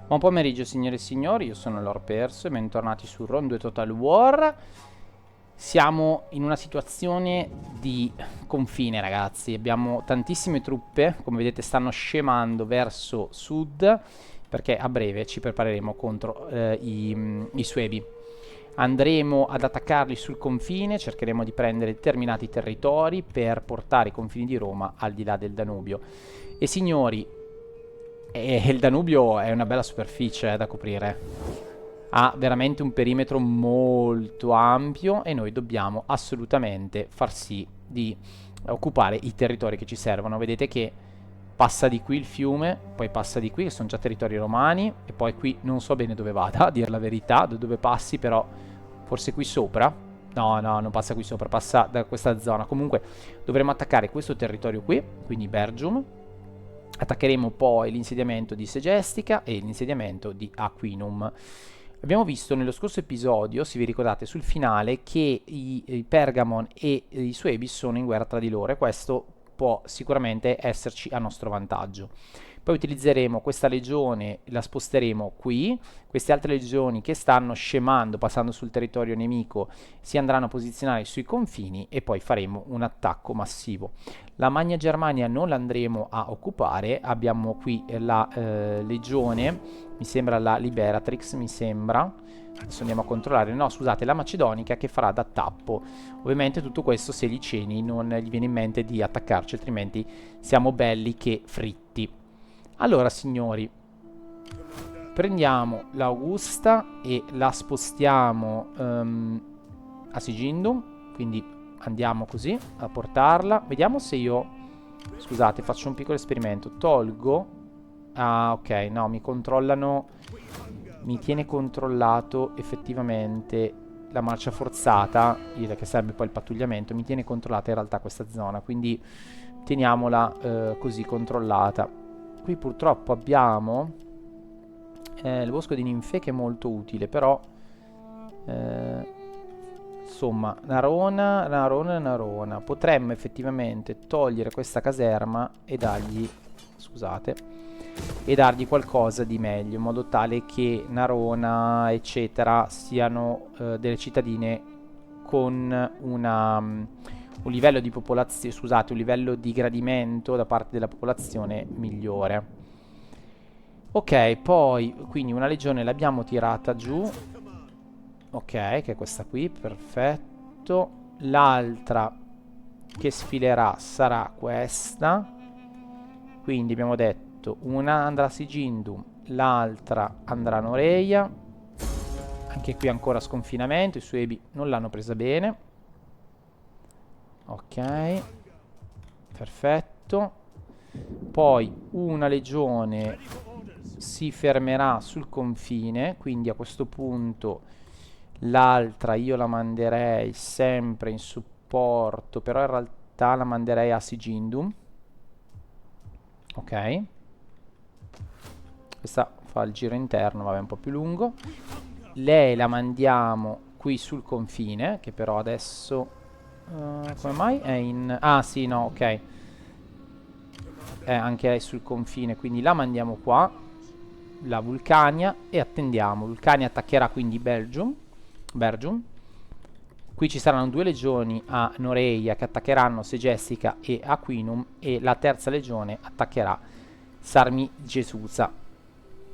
Buon pomeriggio signore e signori, io sono Lord Perso e bentornati su Round 2 Total War. Siamo in una situazione di confine, ragazzi. Abbiamo tantissime truppe, come vedete stanno scemando verso sud, perché a breve ci prepareremo contro i Suebi. Andremo ad attaccarli sul confine, cercheremo di prendere determinati territori per portare i confini di Roma al di là del Danubio. E signori, il Danubio è una bella superficie da coprire. Ha veramente un perimetro molto ampio e noi dobbiamo assolutamente far sì di occupare i territori che ci servono. Vedete che passa di qui il fiume, poi passa di qui, che sono già territori romani, e poi qui non so bene dove vada, a dire la verità, da dove passi, però forse qui sopra. No, no, non passa qui sopra, passa da questa zona. Comunque dovremo attaccare questo territorio qui, quindi Bergium. Attaccheremo poi l'insediamento di Segestica e l'insediamento di Aquinum. Abbiamo visto nello scorso episodio, se vi ricordate, sul finale, che i Pergamon e i Suebi sono in guerra tra di loro e questo può sicuramente esserci a nostro vantaggio. Poi utilizzeremo questa legione, la sposteremo qui, queste altre legioni che stanno scemando, passando sul territorio nemico, si andranno a posizionare sui confini e poi faremo un attacco massivo. La Magna Germania non l'andremo a occupare, abbiamo qui la legione, mi sembra la Liberatrix, mi sembra, adesso andiamo a controllare, no scusate, la Macedonica che farà da tappo. Ovviamente tutto questo se gli ceni non gli viene in mente di attaccarci, altrimenti siamo belli che fritti. Allora signori, prendiamo l'Augusta e la spostiamo a Sigindum, quindi andiamo così a portarla. Vediamo se io, scusate, faccio un piccolo esperimento, tolgo, ah ok, no, mi controllano, mi tiene controllato effettivamente la marcia forzata, che sarebbe poi il pattugliamento, mi tiene controllata in realtà questa zona, quindi teniamola così controllata. Qui purtroppo abbiamo il bosco di ninfe che è molto utile, però insomma, Narona. Potremmo effettivamente togliere questa caserma e dargli, scusate, e dargli qualcosa di meglio, in modo tale che Narona, eccetera, siano delle cittadine con un livello di popolazione, scusate, un livello di gradimento da parte della popolazione migliore. Ok, poi quindi una legione l'abbiamo tirata giù. Ok, che è questa qui, perfetto. L'altra che sfilerà sarà questa. Quindi abbiamo detto una andrà a Sigindum, l'altra andrà a Noreia. Anche qui ancora sconfinamento, i Suebi non l'hanno presa bene. Ok, perfetto. Poi una legione si fermerà sul confine, quindi a questo punto l'altra io la manderei sempre in supporto, però in realtà la manderei a Sigindum. Ok, questa fa il giro interno, vabbè, un po' più lungo. Lei la mandiamo qui sul confine, che però adesso come mai è in... ah sì, no, ok, anche lei sul confine, quindi la mandiamo qua, la Vulcania, e attendiamo. Vulcania attaccherà quindi Belgium. Qui ci saranno due legioni a Noreia che attaccheranno Segestica e Aquinum, e la terza legione attaccherà Sarmigesusa,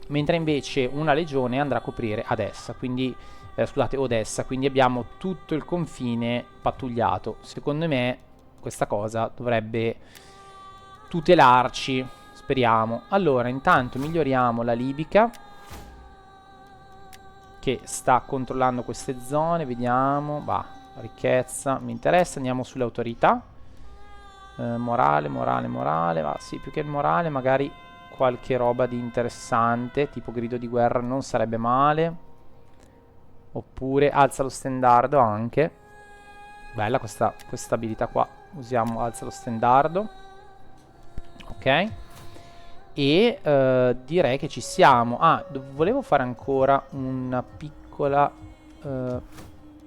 mentre invece una legione andrà a coprire Adessa, quindi scusate, Odessa, quindi abbiamo tutto il confine pattugliato. Secondo me questa cosa dovrebbe tutelarci, speriamo. Allora, intanto miglioriamo la libica, che sta controllando queste zone, vediamo, bah, ricchezza, mi interessa, andiamo sulle autorità, morale, va, sì, più che il morale, magari qualche roba di interessante, tipo grido di guerra non sarebbe male, oppure alza lo stendardo anche, bella questa abilità qua, usiamo alza lo stendardo, ok, e direi che ci siamo. Volevo fare ancora una piccola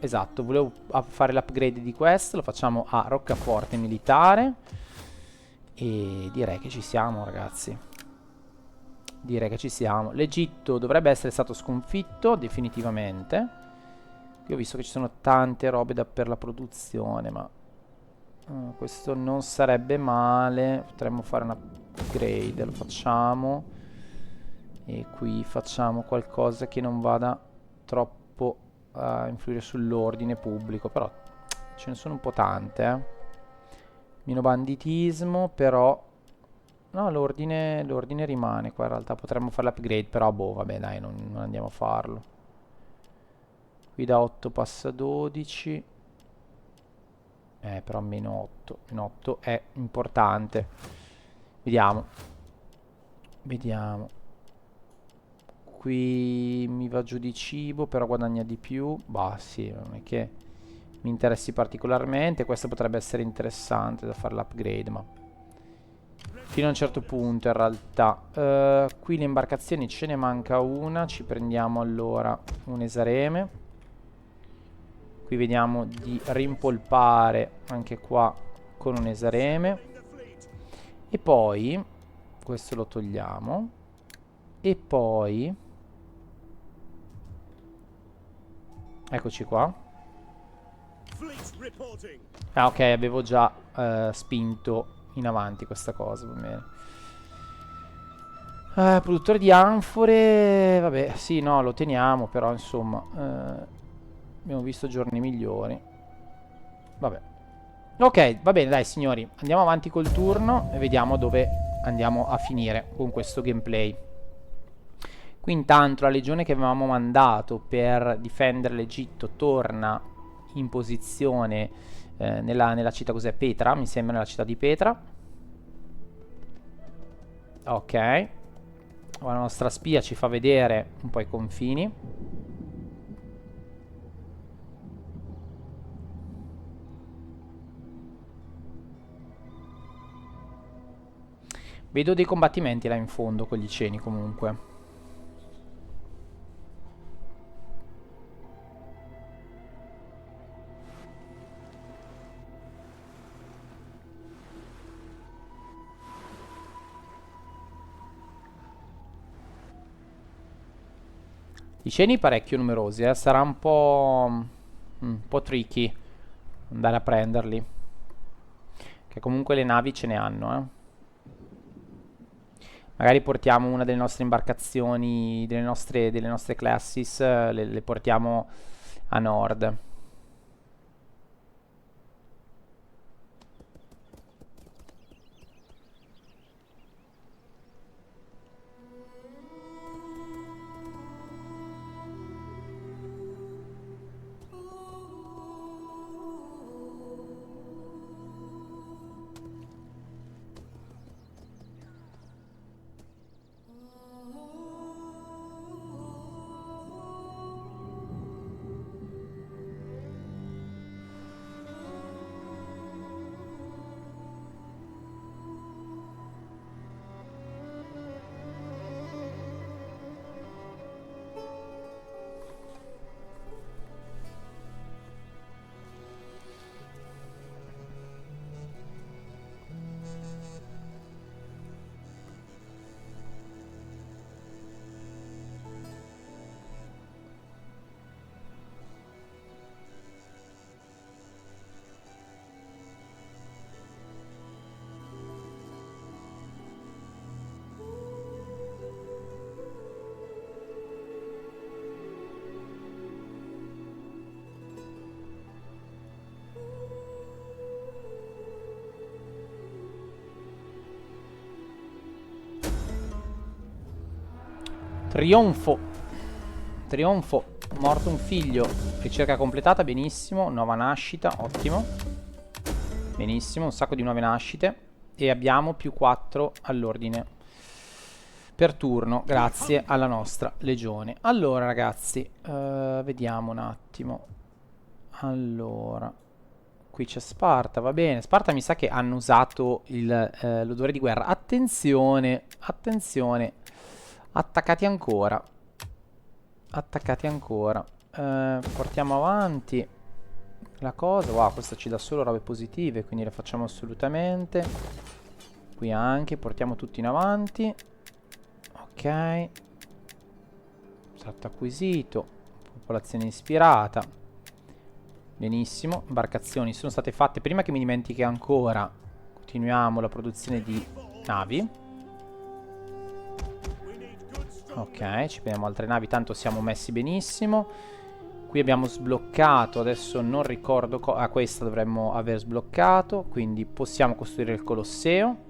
esatto, volevo fare l'upgrade di questo, lo facciamo a roccaforte militare e direi che ci siamo, ragazzi. Direi che ci siamo. L'Egitto dovrebbe essere stato sconfitto definitivamente. Qui ho visto che ci sono tante robe per la produzione, ma questo non sarebbe male. Potremmo fare un upgrade, lo facciamo. E qui facciamo qualcosa che non vada troppo a influire sull'ordine pubblico. Però ce ne sono un po' tante, Meno banditismo, però... No, l'ordine rimane qua in realtà. Potremmo fare l'upgrade, però boh, vabbè dai, non andiamo a farlo. Qui da 8 passa a 12. Però meno 8. Meno 8 è importante. Vediamo. Vediamo. Qui mi va giù di cibo, però guadagna di più. Bah, sì, non è che mi interessi particolarmente. Questo potrebbe essere interessante da fare l'upgrade, ma fino a un certo punto in realtà. Qui le imbarcazioni ce ne manca una. Ci prendiamo allora un esareme. Qui vediamo di rimpolpare anche qua con un esareme. E poi questo lo togliamo. E poi eccoci qua. Ah, ok, avevo già spinto in avanti questa cosa, va bene. Produttore di anfore, vabbè, sì, no, lo teniamo, però insomma, abbiamo visto giorni migliori. Vabbè. Ok, va bene, dai signori, andiamo avanti col turno e vediamo dove andiamo a finire con questo gameplay. Qui intanto la legione che avevamo mandato per difendere l'Egitto torna in posizione nella città, cos'è? Petra, mi sembra, nella città di Petra. Ok. La nostra spia ci fa vedere un po' i confini. Vedo dei combattimenti là in fondo con gli ceni comunque. I ceni parecchio numerosi, sarà un po' tricky andare a prenderli. Che comunque le navi ce ne hanno, Magari portiamo una delle nostre imbarcazioni, delle nostre classis, le portiamo a nord. Trionfo. Trionfo. Morto un figlio. Ricerca completata, benissimo. Nuova nascita, ottimo. Benissimo, un sacco di nuove nascite. E abbiamo più 4 all'ordine per turno, grazie alla nostra legione. Allora ragazzi, vediamo un attimo. Allora, qui c'è Sparta, va bene. Sparta mi sa che hanno usato l'odore di guerra. Attenzione, attenzione. Attaccati ancora. Attaccati ancora. Portiamo avanti la cosa. Wow, questo ci dà solo robe positive, quindi le facciamo assolutamente. Qui anche, portiamo tutti in avanti. Ok. Stato acquisito. Popolazione ispirata. Benissimo. Imbarcazioni sono state fatte. Prima che mi dimentichi ancora, continuiamo la produzione di navi. Ok, ci prendiamo altre navi, tanto siamo messi benissimo. Qui abbiamo sbloccato, adesso non ricordo questa dovremmo aver sbloccato, quindi possiamo costruire il Colosseo.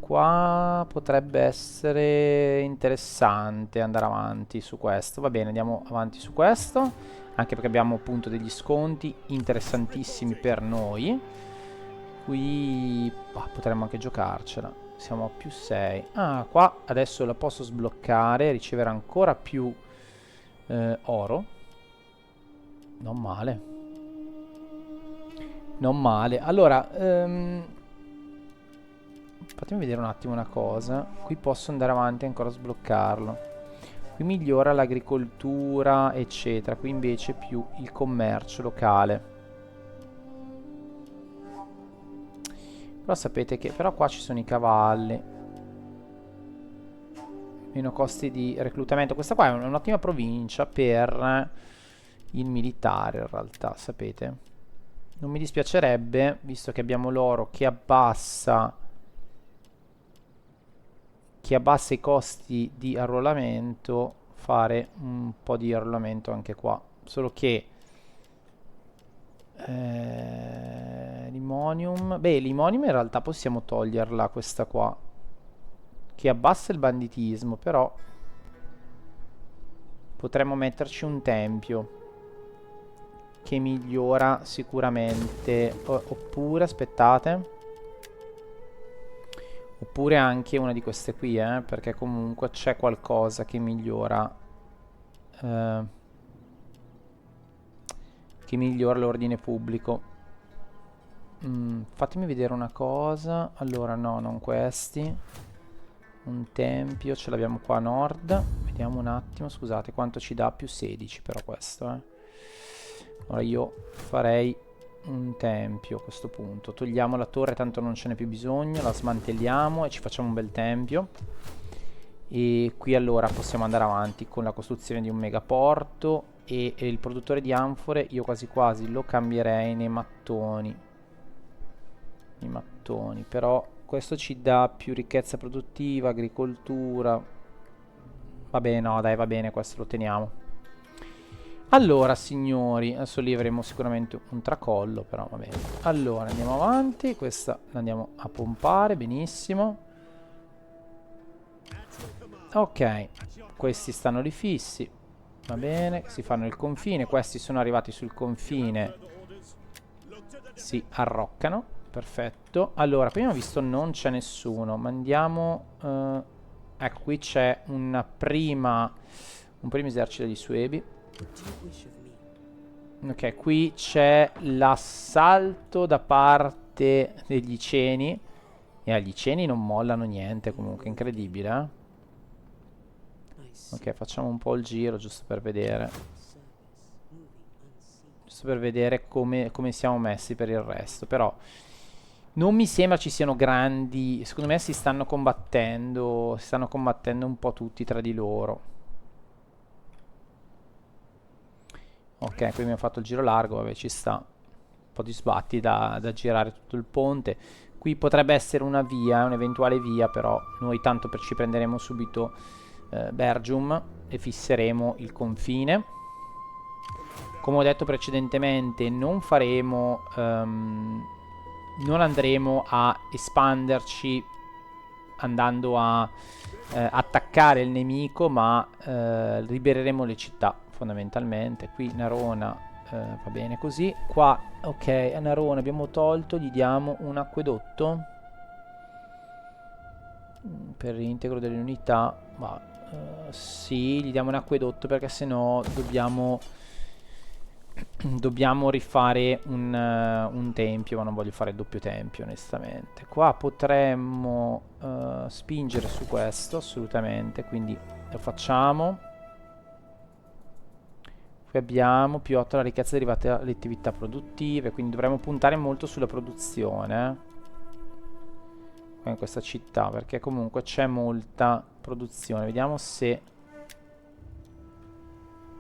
Qua potrebbe essere interessante andare avanti su questo. Va bene, andiamo avanti su questo, anche perché abbiamo appunto degli sconti interessantissimi per noi. Qui potremmo anche giocarcela. Siamo a più 6. Ah, qua adesso la posso sbloccare, ricevere ancora più oro. Non male. Non male. Allora, fatemi vedere un attimo una cosa. Qui posso andare avanti e ancora sbloccarlo. Qui migliora l'agricoltura, eccetera. Qui invece più il commercio locale. Però sapete che... Però qua ci sono i cavalli. Meno costi di reclutamento. Questa qua è un'ottima provincia per il militare in realtà, sapete. Non mi dispiacerebbe, visto che abbiamo l'oro che abbassa i costi di arruolamento, fare un po' di arruolamento anche qua. Solo che Limonium. Beh, Limonium in realtà possiamo toglierla questa qua, che abbassa il banditismo, però potremmo metterci un tempio che migliora sicuramente. Oppure, aspettate, oppure anche una di queste qui, perché comunque c'è qualcosa che migliora l'ordine pubblico. Fatemi vedere una cosa. Allora, no, non questi. Un tempio, ce l'abbiamo qua a nord. Vediamo un attimo, scusate, quanto ci dà? Più 16 però questo, Ora io farei un tempio a questo punto. Togliamo la torre, tanto non ce n'è più bisogno. La smantelliamo e ci facciamo un bel tempio. E qui allora possiamo andare avanti con la costruzione di un megaporto. E il produttore di anfore io quasi quasi lo cambierei nei mattoni. I mattoni, però questo ci dà più ricchezza produttiva, agricoltura. Vabbè, no, dai, va bene, questo lo teniamo. Allora, signori, adesso lì avremo sicuramente un tracollo, però va bene. Allora, andiamo avanti, questa la andiamo a pompare, benissimo. Ok, questi stanno lì fissi. Va bene, si fanno il confine, questi sono arrivati sul confine. Si arroccano, perfetto. Allora, qui abbiamo visto non c'è nessuno, ma andiamo... ecco, qui c'è un primo esercito di Suebi. Ok, qui c'è l'assalto da parte degli Iceni. E gli Iceni non mollano niente, comunque, incredibile, Ok, facciamo un po' il giro, giusto per vedere. Giusto per vedere come siamo messi per il resto. Però non mi sembra ci siano grandi... Secondo me si stanno combattendo un po' tutti tra di loro. Ok, qui abbiamo fatto il giro largo, vabbè, ci sta. Un po' di sbatti da girare tutto il ponte. Qui potrebbe essere una via, un'eventuale via, però noi tanto ci prenderemo subito Bergium e fisseremo il confine. Come ho detto precedentemente, non andremo a espanderci andando a attaccare il nemico, ma libereremo le città fondamentalmente. Qui Narona va bene così. Qua, ok, a Narona abbiamo tolto, gli diamo un acquedotto per reintegro delle unità, ma sì, gli diamo un acquedotto perché sennò dobbiamo rifare un tempio, ma non voglio fare il doppio tempio onestamente. Qua potremmo spingere su questo assolutamente, quindi lo facciamo. Qui abbiamo più 8 la ricchezza derivata dalle attività produttive, quindi dovremmo puntare molto sulla produzione. in questa città, perché comunque c'è molta produzione. Vediamo se...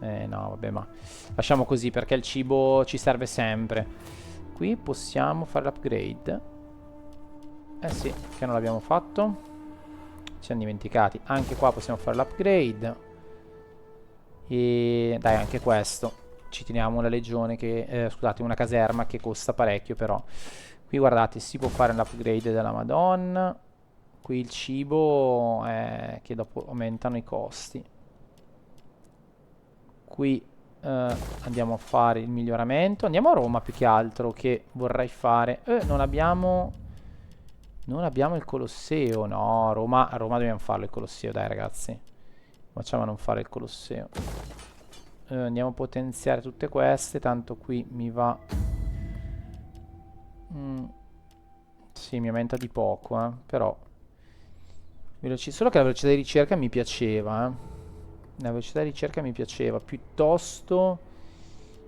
no, vabbè, ma lasciamo così perché il cibo ci serve sempre. Qui possiamo fare l'upgrade. Eh sì, che non l'abbiamo fatto. Ci siamo dimenticati. Anche qua possiamo fare l'upgrade. E dai, anche questo. Ci teniamo una legione che... scusate, una caserma che costa parecchio però. Qui guardate, si può fare l'upgrade della Madonna. Qui il cibo è che dopo aumentano i costi. Qui andiamo a fare il miglioramento. Andiamo a Roma più che altro, che vorrei fare. Non abbiamo... Non abbiamo il Colosseo. No, a Roma dobbiamo farlo il Colosseo, dai ragazzi. Facciamo a non fare il Colosseo. Andiamo a potenziare tutte queste. Tanto qui mi va... sì, mi aumenta di poco, però... Solo che la velocità di ricerca mi piaceva, La velocità di ricerca mi piaceva. Piuttosto...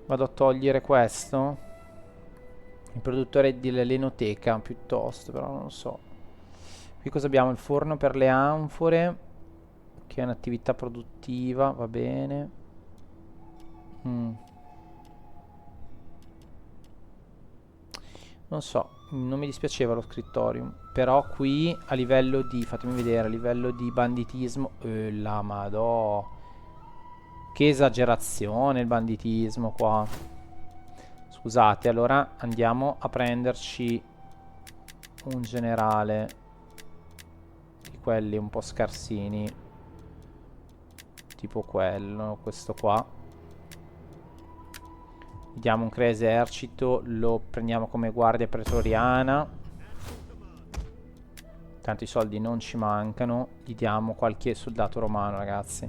Vado a togliere questo. Il produttore dell'enoteca, piuttosto, però non lo so. Qui cosa abbiamo? Il forno per le anfore, che è un'attività produttiva, va bene. Non so, non mi dispiaceva lo scrittorium. Però qui a livello di... Fatemi vedere, a livello di banditismo... la madò. Che esagerazione il banditismo qua. Scusate, allora andiamo a prenderci un generale di quelli un po' scarsini. Tipo quello, questo qua. Diamo un crea esercito, lo prendiamo come guardia pretoriana. Tanto i soldi non ci mancano. Gli diamo qualche soldato romano, ragazzi.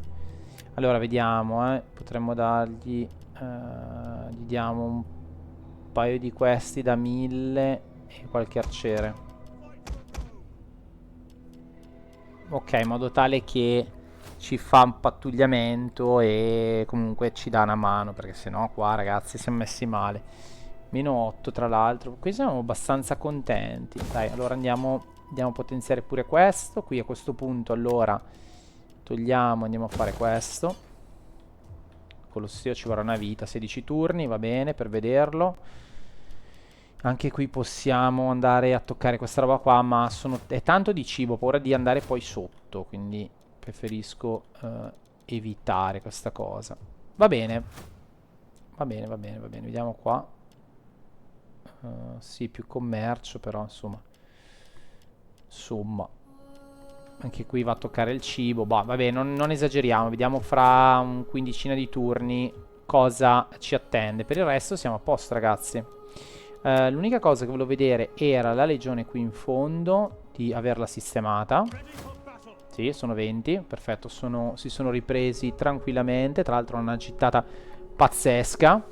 Allora, vediamo, potremmo dargli... gli diamo un paio di questi da 1000 e qualche arciere. Ok, in modo tale che ci fa un pattugliamento e comunque ci dà una mano, perché sennò qua ragazzi siamo messi male. -8 tra l'altro. Qui siamo abbastanza contenti. Dai, allora andiamo a potenziare pure questo. Qui a questo punto allora togliamo, andiamo a fare questo. Colosseo ci vorrà una vita, 16 turni, va bene per vederlo. Anche qui possiamo andare a toccare questa roba qua, ma è tanto di cibo, ho paura di andare poi sotto, quindi preferisco evitare questa cosa. Va bene. Va bene, va bene, va bene. Vediamo qua. Sì, più commercio, però insomma. Insomma. Anche qui va a toccare il cibo. Bah, vabbè, non esageriamo. Vediamo fra un quindicina di turni cosa ci attende. Per il resto siamo a posto, ragazzi. L'unica cosa che volevo vedere era la legione qui in fondo, di averla sistemata. Sì, sono 20, perfetto, si sono ripresi tranquillamente, tra l'altro una gittata pazzesca.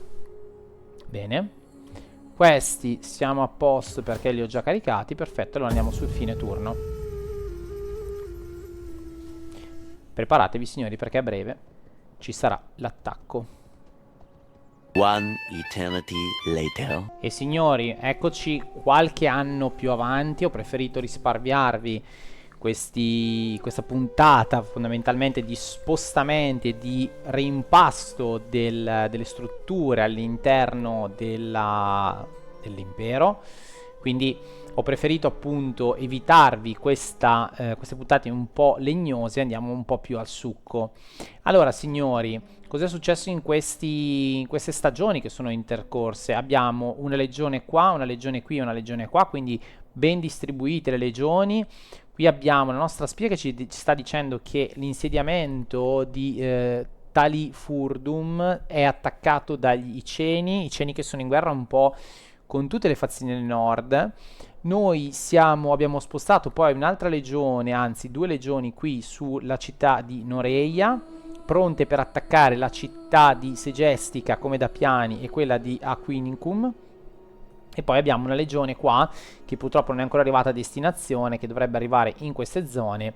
Bene. Questi siamo a posto perché li ho già caricati, perfetto, allora andiamo sul fine turno. Preparatevi signori perché a breve ci sarà l'attacco. One eternity later. E signori, eccoci qualche anno più avanti, ho preferito risparmiarvi questa puntata fondamentalmente di spostamenti e di reimpasto delle strutture all'interno dell'impero. Quindi ho preferito appunto evitarvi queste puntate un po' legnose, andiamo un po' più al succo. Allora signori, cos'è successo in queste stagioni che sono intercorse? Abbiamo una legione qua, una legione qui e una legione qua, quindi ben distribuite le legioni. Qui abbiamo la nostra spia che ci sta dicendo che l'insediamento di Talifurdum è attaccato dagli Iceni che sono in guerra un po' con tutte le fazioni del nord. Noi abbiamo spostato poi un'altra legione, anzi 2 legioni qui sulla città di Noreia, pronte per attaccare la città di Segestica come da piani e quella di Aquinicum. E poi abbiamo una legione qua che purtroppo non è ancora arrivata a destinazione, che dovrebbe arrivare in queste zone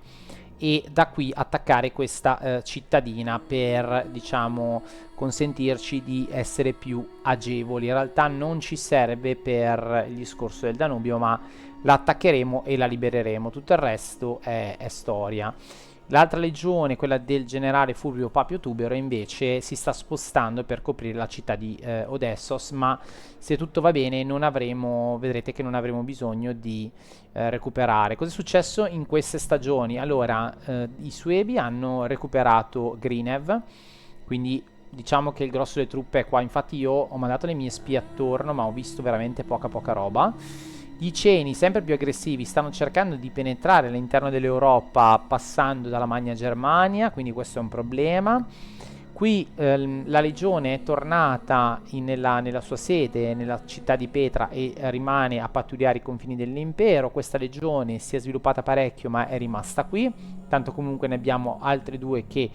e da qui attaccare questa cittadina per, diciamo, consentirci di essere più agevoli. In realtà non ci serve per il discorso del Danubio, ma la attaccheremo e la libereremo. Tutto il resto è storia. L'altra legione, quella del generale Fulvio Papio Tubero, invece si sta spostando per coprire la città di Odessos, ma se tutto va bene non avremo, vedrete che non avremo bisogno di recuperare. Cosa è successo in queste stagioni? Allora, i Suebi hanno recuperato Grinev, quindi diciamo che il grosso delle truppe è qua. Infatti io ho mandato le mie spie attorno, ma ho visto veramente poca roba. Gli Ceni, sempre più aggressivi, stanno cercando di penetrare all'interno dell'Europa passando dalla Magna Germania, quindi questo è un problema. Qui la legione è tornata nella sua sede, nella città di Petra, e rimane a pattugliare i confini dell'impero. Questa legione si è sviluppata parecchio, ma è rimasta qui. Tanto comunque ne abbiamo altre due che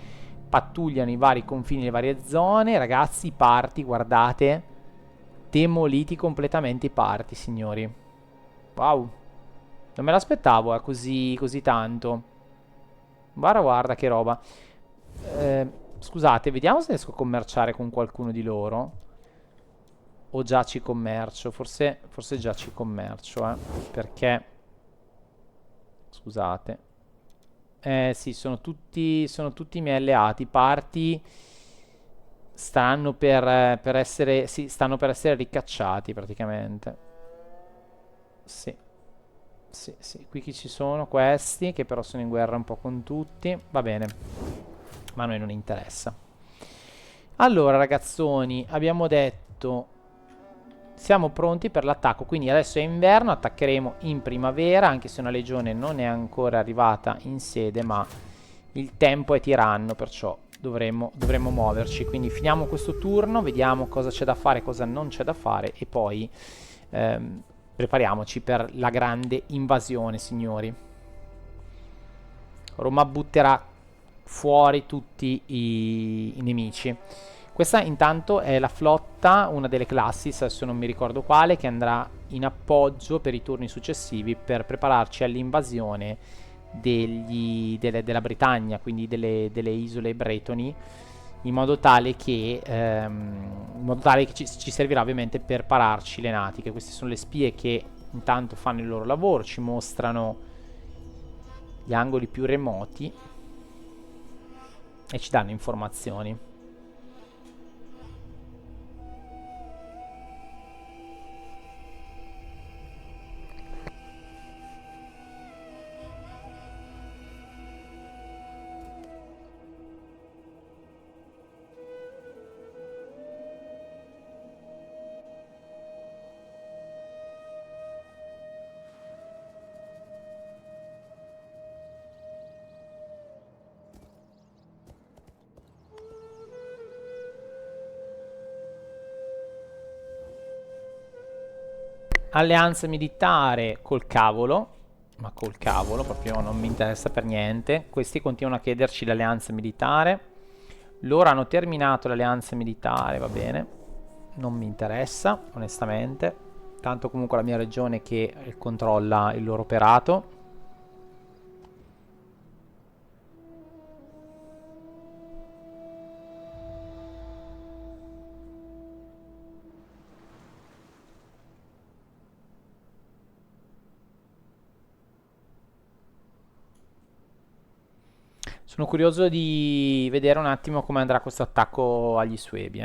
pattugliano i vari confini, le varie zone. Ragazzi, i parti, guardate, demoliti completamente i parti, signori. Wow, non me l'aspettavo così tanto. Guarda che roba. Scusate, vediamo se riesco a commerciare con qualcuno di loro. O già ci commercio. Forse già ci commercio, perché... Scusate. Sì, sono tutti i miei alleati. Parti stanno per essere... Sì, stanno per essere ricacciati praticamente. Sì. Sì, qui chi ci sono? Questi, che però sono in guerra un po' con tutti. Va bene, ma a noi non interessa. Allora, ragazzoni, abbiamo detto... Siamo pronti per l'attacco, quindi adesso è inverno, attaccheremo in primavera, anche se una legione non è ancora arrivata in sede, ma il tempo è tiranno, perciò dovremo muoverci. Quindi finiamo questo turno, vediamo cosa c'è da fare, cosa non c'è da fare, e poi... prepariamoci per la grande invasione, signori. Roma butterà fuori tutti i nemici. Questa intanto è la flotta, una delle classi, adesso non mi ricordo quale, che andrà in appoggio per i turni successivi per prepararci all'invasione della Britannia, quindi delle isole bretoni, in modo tale che ci servirà ovviamente per pararci le natiche. Queste sono le spie che intanto fanno il loro lavoro, ci mostrano gli angoli più remoti e ci danno informazioni. Alleanza militare col cavolo, ma col cavolo, proprio non mi interessa per niente. Questi continuano a chiederci l'alleanza militare. Loro hanno terminato l'alleanza militare, va bene. Non mi interessa, onestamente. Tanto comunque la mia regione che controlla il loro operato. Sono curioso di vedere un attimo come andrà questo attacco agli Suebi,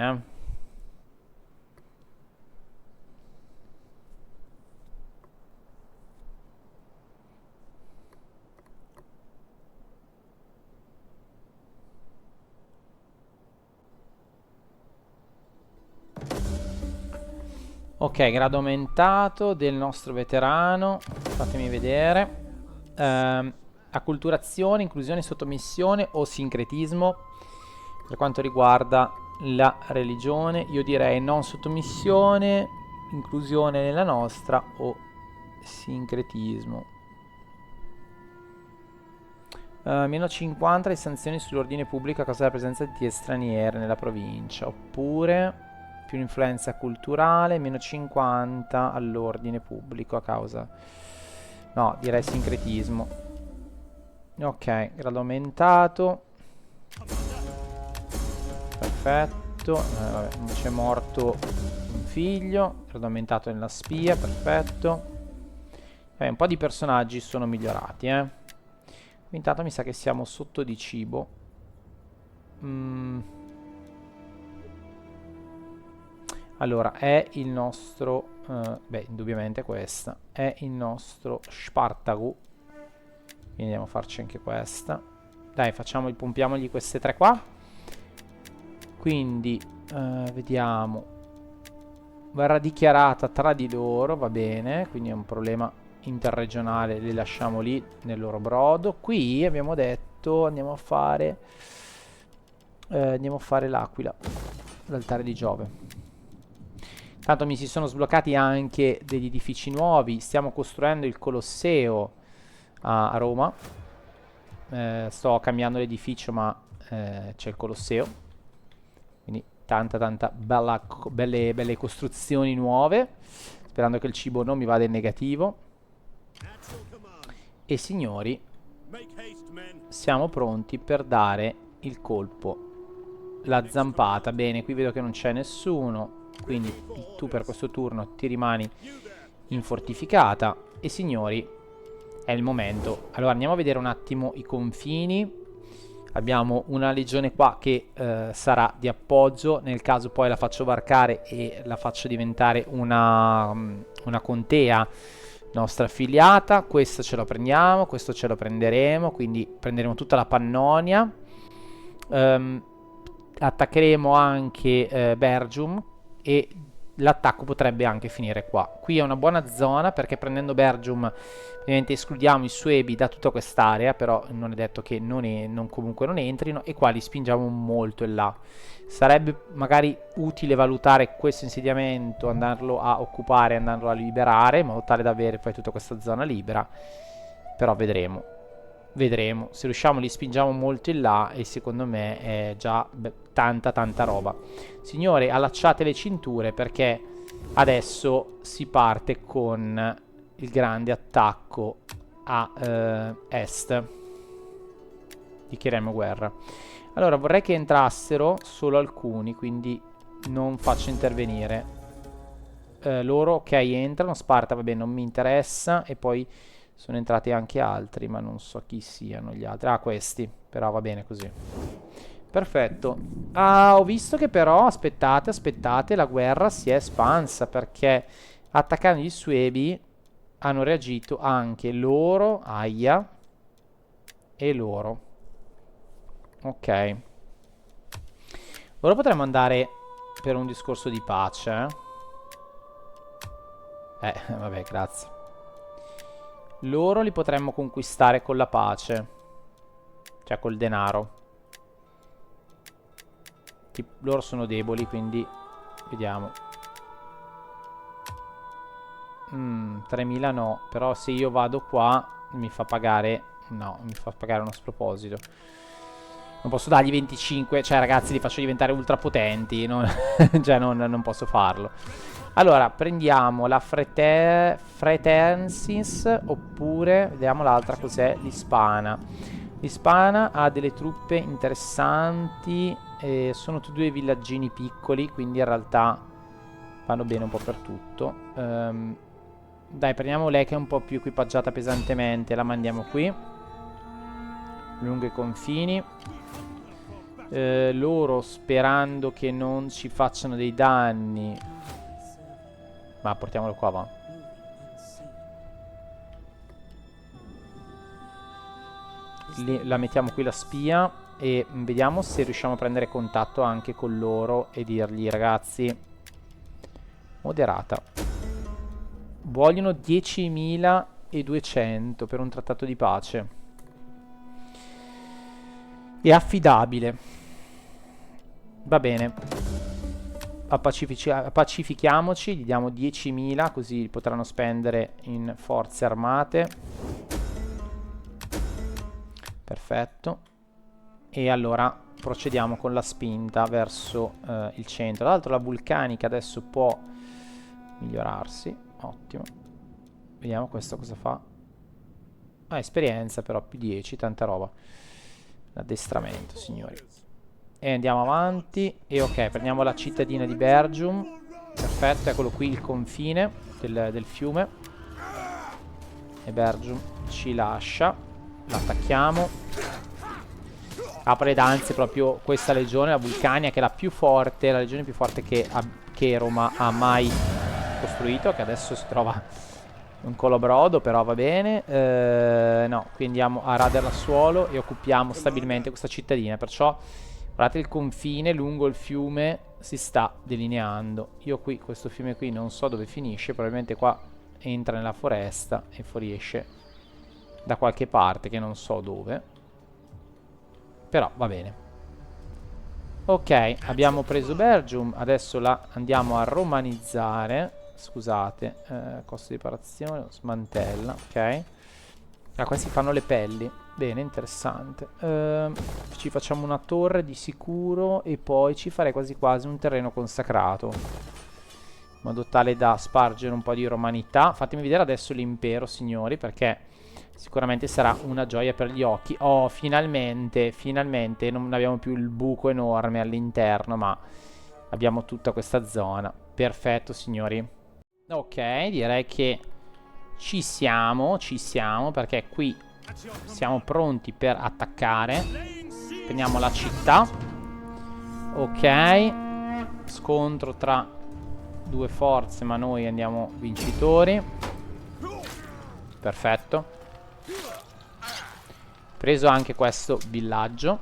Ok, grado aumentato del nostro veterano. Fatemi vedere. Acculturazione, inclusione, sottomissione o sincretismo. Per quanto riguarda la religione, io direi non sottomissione, inclusione nella nostra o sincretismo. Meno 50 le sanzioni sull'ordine pubblico a causa della presenza di straniere nella provincia. Oppure più influenza culturale, meno 50 all'ordine pubblico a causa... No, direi sincretismo. Ok, grado aumentato. Perfetto. Vabbè, c'è morto un figlio. Grado aumentato nella spia. Perfetto. Un po' di personaggi sono migliorati, Intanto mi sa che siamo sotto di cibo. Allora, è il nostro... beh, indubbiamente questa. È il nostro Spartaku. Quindi andiamo a farci anche questa. Dai, pompiamogli queste tre qua. Quindi, vediamo. Verrà dichiarata tra di loro, va bene. Quindi è un problema interregionale, li lasciamo lì nel loro brodo. Qui abbiamo detto andiamo a fare l'aquila, l'altare di Giove. Tanto mi si sono sbloccati anche degli edifici nuovi. Stiamo costruendo il Colosseo a Roma. Sto cambiando l'edificio, ma c'è il Colosseo. Quindi tanta belle costruzioni nuove. Sperando che il cibo non mi vada in negativo. E signori, siamo pronti per dare il colpo, la zampata. Bene, qui vedo che non c'è nessuno, quindi tu per questo turno ti rimani in fortificata. E signori, è il momento. Allora andiamo a vedere un attimo i confini. Abbiamo una legione qua che sarà di appoggio, nel caso poi la faccio varcare e la faccio diventare una contea nostra affiliata. Questo ce lo prendiamo, questo ce lo prenderemo, quindi prenderemo tutta la Pannonia. Attaccheremo anche Bergium e l'attacco potrebbe anche finire qua. Qui è una buona zona perché prendendo Bergium ovviamente escludiamo i Suebi da tutta quest'area, però non è detto che comunque non entrino, e qua li spingiamo molto in là. Sarebbe magari utile valutare questo insediamento, andarlo a occupare, andarlo a liberare, in modo tale da avere poi tutta questa zona libera. Però vedremo. Vedremo. Se riusciamo li spingiamo molto in là e secondo me è già tanta roba. Signore, allacciate le cinture perché adesso si parte con il grande attacco a est. Dichiariamo guerra. Allora, vorrei che entrassero solo alcuni, quindi non faccio intervenire. Loro, ok, entrano. Sparta, vabbè, non mi interessa. E poi sono entrati anche altri, ma non so chi siano gli altri. Ah, questi. Però va bene così. Perfetto. Ah, ho visto che però, aspettate, la guerra si è espansa perché attaccando gli Suebi hanno reagito anche loro, aia, e loro. Ok. Ora potremmo andare per un discorso di pace. Vabbè, grazie. Loro li potremmo conquistare con la pace. Cioè col denaro. Loro sono deboli, quindi vediamo. 3000 no. Però se io vado qua mi fa pagare. No, mi fa pagare uno sproposito. Non posso dargli 25. Cioè ragazzi, li faccio diventare ultra potenti. Cioè non posso farlo. Allora prendiamo la Fretensis. Oppure vediamo l'altra cos'è. L'Ispana. L'Ispana ha delle truppe interessanti. Sono tutti due villaggini piccoli, quindi in realtà vanno bene un po' per tutto. Dai, prendiamo lei che è un po' più equipaggiata pesantemente. La mandiamo qui. Lungo i confini. Loro sperando che non ci facciano dei danni. Ma portiamolo qua, va. La mettiamo qui la spia. E vediamo se riusciamo a prendere contatto anche con loro e dirgli: ragazzi, moderata. Vogliono 10.200 per un trattato di pace. È affidabile. Va bene. Pacifichiamoci. Gli diamo 10.000, così potranno spendere in forze armate. Perfetto. E allora procediamo con la spinta verso il centro. Tra l'altro la vulcanica adesso può migliorarsi. Ottimo. Vediamo questo cosa fa. Ah, esperienza però, più 10, tanta roba. L'addestramento, signori. E andiamo avanti. E ok, prendiamo la cittadina di Bergium. Perfetto, eccolo qui il confine del fiume. E Bergium ci lascia. L'attacchiamo. Apre le danze proprio questa legione, la Vulcania, che è la più forte, la legione più forte che Roma ha mai costruito, che adesso si trova un colabrodo, però va bene. No, qui andiamo a radere al suolo e occupiamo stabilmente questa cittadina. Perciò, guardate, il confine lungo il fiume si sta delineando. Io qui, questo fiume qui, non so dove finisce, probabilmente qua entra nella foresta e fuoriesce da qualche parte, che non so dove. Però va bene. Ok, abbiamo preso Bergium. Adesso la andiamo a romanizzare. Scusate, costo di riparazione, smantella, ok. Ah, questi fanno le pelli. Bene, interessante. Ci facciamo una torre di sicuro e poi ci farei quasi quasi un terreno consacrato, in modo tale da spargere un po' di romanità. Fatemi vedere adesso l'impero, signori, perché sicuramente sarà una gioia per gli occhi. Oh, finalmente, finalmente non abbiamo più il buco enorme all'interno, ma abbiamo tutta questa zona. Perfetto, signori. Ok, direi che ci siamo, perché qui siamo pronti per attaccare. Prendiamo la città. Ok, scontro tra due forze, ma noi andiamo vincitori. Perfetto. Preso anche questo villaggio.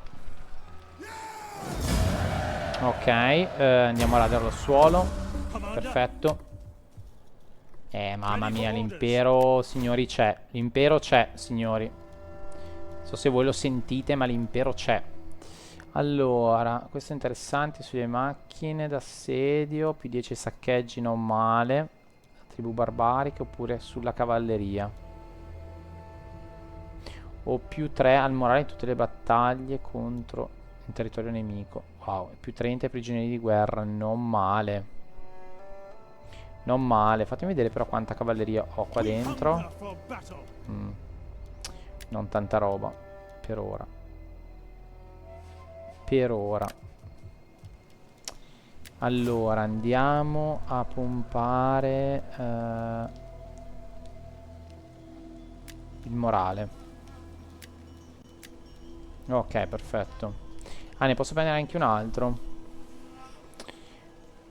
Ok, andiamo a raderlo al suolo. Perfetto. Mamma mia, l'impero, signori, c'è. L'impero c'è, signori. Non so se voi lo sentite, ma l'impero c'è. Allora, questo è interessante sulle macchine d'assedio. Più 10 saccheggi, non male. Tribù barbariche, oppure sulla cavalleria. O più 3 al morale in tutte le battaglie contro il territorio nemico. Wow, più 30 prigionieri di guerra, non male. Non male, fatemi vedere però quanta cavalleria ho qua dentro. Non tanta roba, per ora. Per ora. Allora, andiamo a pompare il morale. Ok, perfetto. Ah, ne posso prendere anche un altro.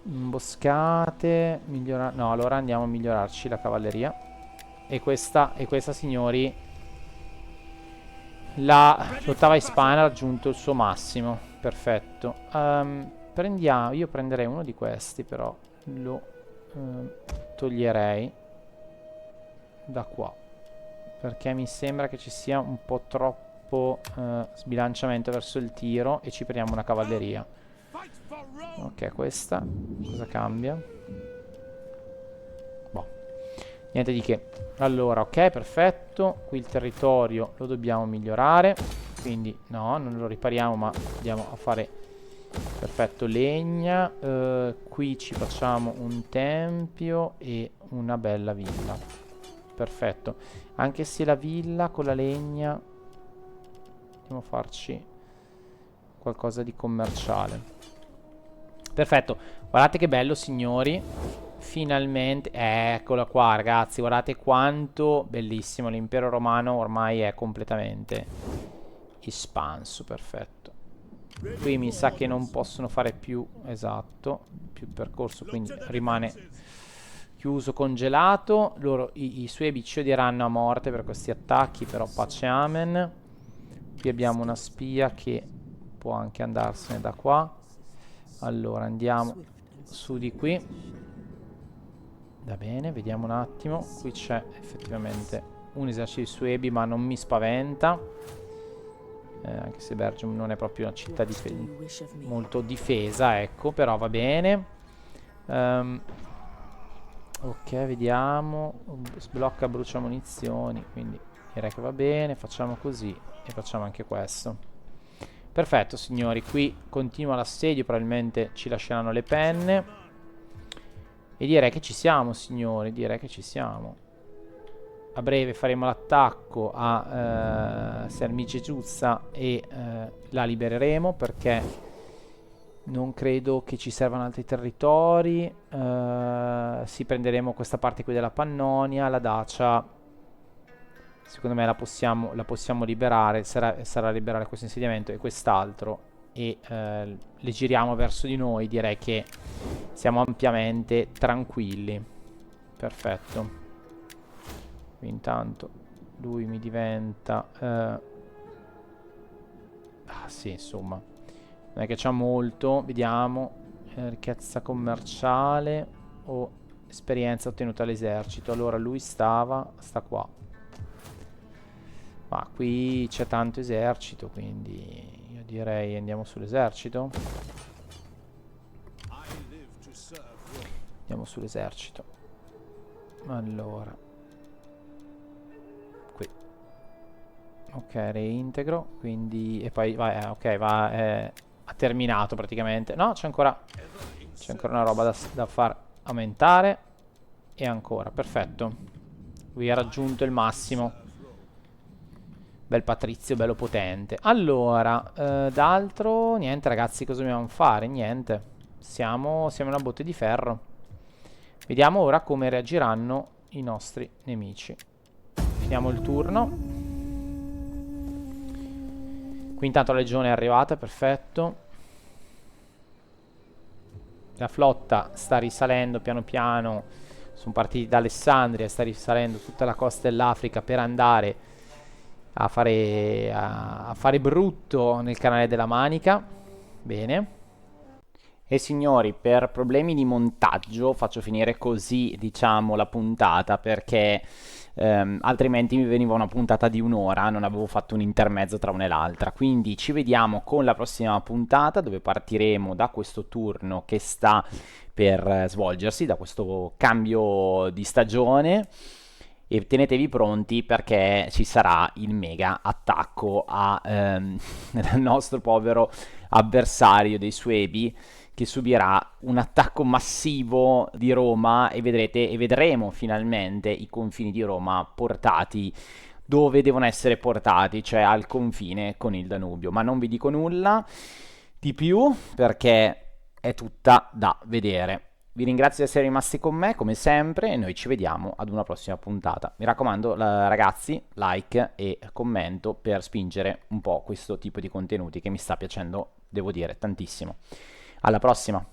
Imboscate, migliorare. No, allora andiamo a migliorarci la cavalleria. E questa, signori, l'ottava ispana ha raggiunto il suo massimo. Perfetto. Prendiamo. Io prenderei uno di questi, però lo toglierei da qua, perché mi sembra che ci sia un po' troppo sbilanciamento verso il tiro. E ci prendiamo una cavalleria. Ok, questa cosa cambia? Boh, niente di che. Allora, ok, perfetto. Qui il territorio lo dobbiamo migliorare, quindi no, non lo ripariamo, ma andiamo a fare. Perfetto, legna. Qui ci facciamo un tempio e una bella villa. Perfetto. Anche se la villa con la legna andiamo a farci qualcosa di commerciale. Perfetto, guardate che bello, signori. Finalmente, eccola qua, ragazzi. Guardate quanto bellissimo. L'impero romano ormai è completamente espanso. Perfetto. Qui mi sa che non possono fare più, esatto, più percorso, quindi rimane chiuso, congelato. Loro, i suebi ci odieranno a morte per questi attacchi, però pace amen. Qui abbiamo una spia che può anche andarsene da qua. Allora andiamo su di qui. Va bene, vediamo un attimo. Qui c'è effettivamente un esercito di suebi, ma non mi spaventa, anche se Bergium non è proprio una città molto difesa, ecco. Però va bene. Ok, vediamo. Sblocca, brucia munizioni, quindi direi che va bene. Facciamo così e facciamo anche questo. Perfetto, signori, qui continua l'assedio, probabilmente ci lasceranno le penne. E direi che ci siamo, signori, direi che ci siamo. a breve faremo l'attacco a Sermiceciuzza e la libereremo, perché non credo che ci servano altri territori. Sì, prenderemo questa parte qui della Pannonia, la Dacia. Secondo me la possiamo liberare, sarà liberare questo insediamento e quest'altro, e le giriamo verso di noi. Direi che siamo ampiamente tranquilli. Perfetto. Qui intanto lui mi diventa sì, insomma, non è che c'ha molto. Vediamo, ricchezza commerciale o esperienza ottenuta all'esercito. Allora lui sta qua. Ma qui c'è tanto esercito, quindi io direi andiamo sull'esercito. Andiamo sull'esercito. Allora, qui. Ok, reintegro, quindi... E poi, vai, ok, ha terminato praticamente. No, c'è ancora una roba da far aumentare. E ancora, perfetto. Qui ha raggiunto il massimo. Bel patrizio, bello potente. Allora, d'altro, niente ragazzi, cosa dobbiamo fare? Niente. Siamo una botte di ferro. Vediamo ora come reagiranno i nostri nemici. Finiamo il turno. Qui intanto la legione è arrivata, perfetto. La flotta sta risalendo piano piano. Sono partiti da Alessandria, sta risalendo tutta la costa dell'Africa per andare a fare brutto nel canale della Manica. Bene. E signori, per problemi di montaggio faccio finire così, diciamo, la puntata, perché altrimenti mi veniva una puntata di un'ora, non avevo fatto un intermezzo tra una e l'altra. Quindi ci vediamo con la prossima puntata, dove partiremo da questo turno che sta per svolgersi, da questo cambio di stagione. E tenetevi pronti, perché ci sarà il mega attacco al nostro povero avversario dei Suebi, che subirà un attacco massivo di Roma, e vedremo finalmente i confini di Roma portati dove devono essere portati, cioè al confine con il Danubio. Ma non vi dico nulla di più, perché è tutta da vedere. Vi ringrazio di essere rimasti con me, come sempre, e noi ci vediamo ad una prossima puntata. Mi raccomando, ragazzi, like e commento per spingere un po' questo tipo di contenuti che mi sta piacendo, devo dire, tantissimo. Alla prossima!